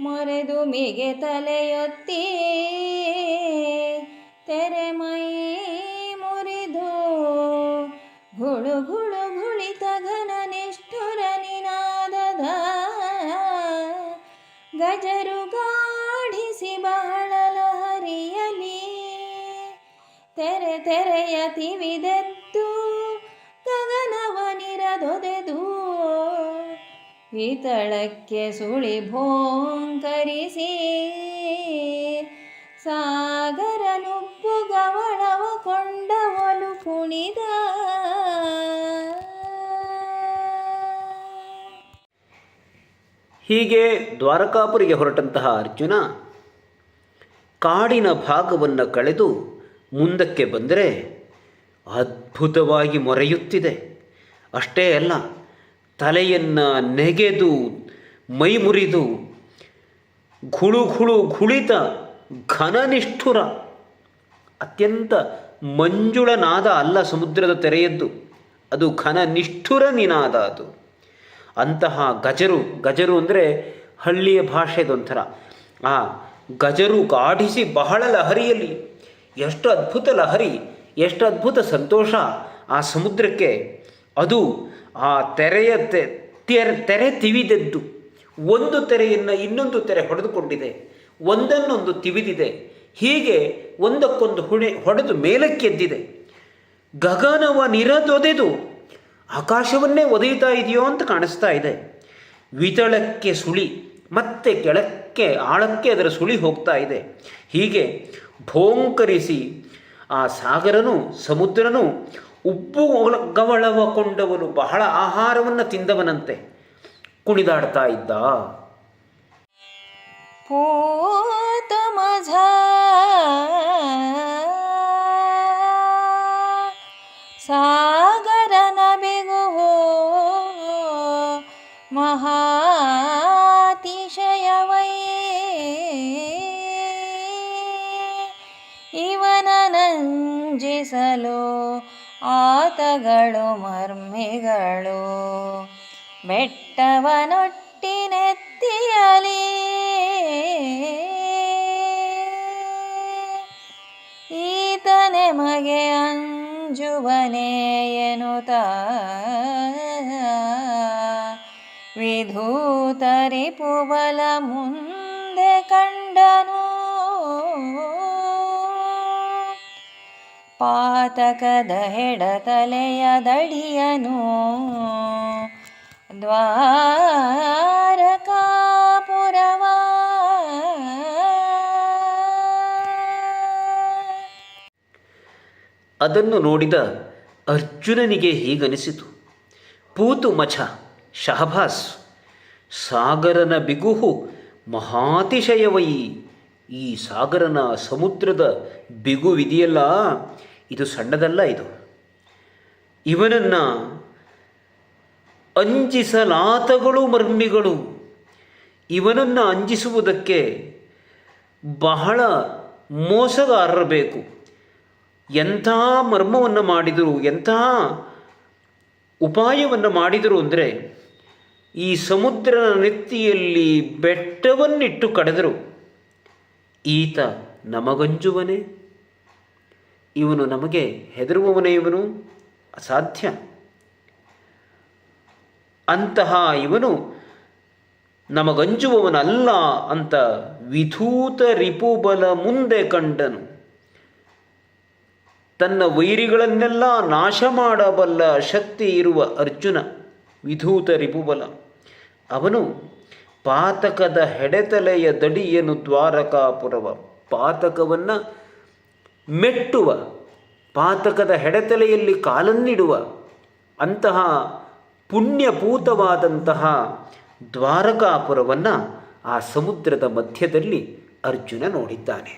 ಮೊರೆದು ಮಿಗೆ ತಲೆಯೊತ್ತಿ ತೆರೆಮೈ ಮುರಿದು ಗುಳು ಗುಳು ಗುಳಿತ ಘನ ನಿಷ್ಠುರ ನಿನಾದದ ಗಜರು ಗಾಢಿಸಿ ಬಹಳ ಲಹರಿಯಲಿ ತೆರೆ ತೆರೆಯ ತಿವಿದೆದ್ದು ಗಗನವನಿರದೊದೆದು ವಿತಳಕ್ಕೆ ಸುಳಿ ಭೋಂಕರಿಸಿ ಸಾಗರ ನುಗ್ಗು ಗವಳವ ಕೊಂಡವಲು ಕುಣಿದ. ಹೀಗೆ ದ್ವಾರಕಾಪುರಿಗೆ ಹೊರಟಂತಹ ಅರ್ಜುನ ಕಾಡಿನ ಭಾಗವನ್ನು ಕಳೆದು ಮುಂದಕ್ಕೆ ಬಂದರೆ ಅದ್ಭುತವಾಗಿ ಮೊರೆಯುತ್ತಿದೆ. ಅಷ್ಟೇ ಅಲ್ಲ, ತಲೆಯನ್ನು ನೆಗೆದು ಮೈ ಮುರಿದು ಘುಳು ಘುಳು ಘುಳಿತ ಘನನಿಷ್ಠುರ, ಅತ್ಯಂತ ಮಂಜುಳ ನಾದ ಅಲ್ಲ ಸಮುದ್ರದ ತೆರೆಯದ್ದು, ಅದು ಘನ ನಿಷ್ಠುರ ನಿನಾದ. ಅದು ಅಂತಹ ಗಜರು ಅಂದರೆ ಹಳ್ಳಿಯ ಭಾಷೆದೊಂಥರ. ಆ ಗಜರು ಗಾಢಿಸಿ ಬಹಳ ಲಹರಿಯಲ್ಲಿ, ಎಷ್ಟು ಅದ್ಭುತ ಲಹರಿ, ಎಷ್ಟು ಅದ್ಭುತ ಸಂತೋಷ ಆ ಸಮುದ್ರಕ್ಕೆ. ಅದು ಆ ತೆರೆ ತಿವಿದೆದ್ದು, ಒಂದು ತೆರೆಯನ್ನು ಇನ್ನೊಂದು ತೆರೆ ಹೊಡೆದುಕೊಂಡಿದೆ, ಒಂದನ್ನೊಂದು ತಿವಿದಿದೆ. ಹೀಗೆ ಒಂದಕ್ಕೊಂದು ಹೊಡೆದು ಮೇಲಕ್ಕೆದ್ದಿದೆ. ಗಗನವ ನಿರದೊದೆದು, ಆಕಾಶವನ್ನೇ ಒದೆಯುತ್ತಾ ಇದೆಯೋ ಅಂತ ಕಾಣಿಸ್ತಾ ಇದೆ. ವಿತಳಕ್ಕೆ ಸುಳಿ, ಮತ್ತೆ ಆಳಕ್ಕೆ ಅದರ ಸುಳಿ ಹೋಗ್ತಾ ಇದೆ. ಹೀಗೆ ಭೋಂಕರಿಸಿ ಆ ಸಾಗರನು, ಸಮುದ್ರನು ಉಬ್ಬು ಗವಳವ ಕೊಂಡವನು, ಬಹಳ ಆಹಾರವನ್ನು ತಿಂದವನಂತೆ ಕುಣಿದಾಡ್ತಾ ಇದ್ದ. ಪೂತ ಮಝಾ ಸಾಗರನ ಬಿಗುವು ಮಹಾತಿಶಯವೈ ಇವನ ನಂಜಿಸಲು ಆತಗಳು ಮರ್ಮಿಗಳು ಬೆಟ್ಟವನೊಟ್ಟಿನೆತ್ತಿಯಲಿ ಈತನೆ ಮಗೆ ಅಂಜುವನೇ ಎನ್ನುತ್ತ ವಿಧೂತ ರಿಪುಬಲ ಮುಂದೆ ಕಂಡನು. ಪಾತಕದ ಹೆಡತಲೆಯ ದಡಿಯನು ದ್ವಾರಕಾಪುರವ ಅದನ್ನು ನೋಡಿದ ಅರ್ಜುನನಿಗೆ ಹೀಗನಿಸಿತು, ಪೂತು ಮಛ ಶಹಬಾಸ್, ಸಾಗರನ ಬಿಗುಹು ಮಹಾತಿಶಯವೈ. ಈ ಸಾಗರನ ಸಮುದ್ರದ ಬಿಗುವಿದೆಯಲ್ಲ, ಇದು ಸಣ್ಣದಲ್ಲ. ಇದು ಇವನನ್ನು ಅಂಜಿಸಲಾತಗಳು ಮರ್ಮಿಗಳು, ಇವನನ್ನು ಅಂಜಿಸುವುದಕ್ಕೆ ಬಹಳ ಮೋಸಗಾರರು ಬೇಕು. ಎಂಥ ಮರ್ಮವನ್ನು ಮಾಡಿದರು, ಎಂಥ ಉಪಾಯವನ್ನು ಮಾಡಿದರು ಅಂದರೆ, ಈ ಸಮುದ್ರನ ನೆತ್ತಿಯಲ್ಲಿ ಬೆಟ್ಟವನ್ನಿಟ್ಟು ಕಡೆದರು. ಈತ ನಮಗಂಜುವನೇ, ಇವನು ನಮಗೆ ಹೆದರುವವನೇ, ಇವನು ಅಸಾಧ್ಯ. ಅಂತಹ ಇವನು ನಮಗಂಜುವವನಲ್ಲ ಅಂತ ವಿಧೂತ ರಿಪುಬಲ ಮುಂದೆ ಕಂಡನು. ತನ್ನ ವೈರಿಗಳನ್ನೆಲ್ಲ ನಾಶ ಮಾಡಬಲ್ಲ ಶಕ್ತಿ ಇರುವ ಅರ್ಜುನ, ವಿಧೂತ ರಿಪುಬಲ, ಅವನು ಪಾತಕದ ಹೆಡೆತಲೆಯ ದಡಿಯನು ದ್ವಾರಕಾಪುರವ, ಪಾತಕವನ್ನು ಮೆಟ್ಟುವ, ಪಾತಕದ ಹೆಡೆತಲೆಯಲ್ಲಿ ಕಾಲನ್ನಿಡುವ ಅಂತಹ ಪುಣ್ಯಪೂತವಾದಂತಹ ದ್ವಾರಕಾಪುರವನ್ನು ಆ ಸಮುದ್ರದ ಮಧ್ಯದಲ್ಲಿ ಅರ್ಜುನ ನೋಡಿದ್ದಾನೆ.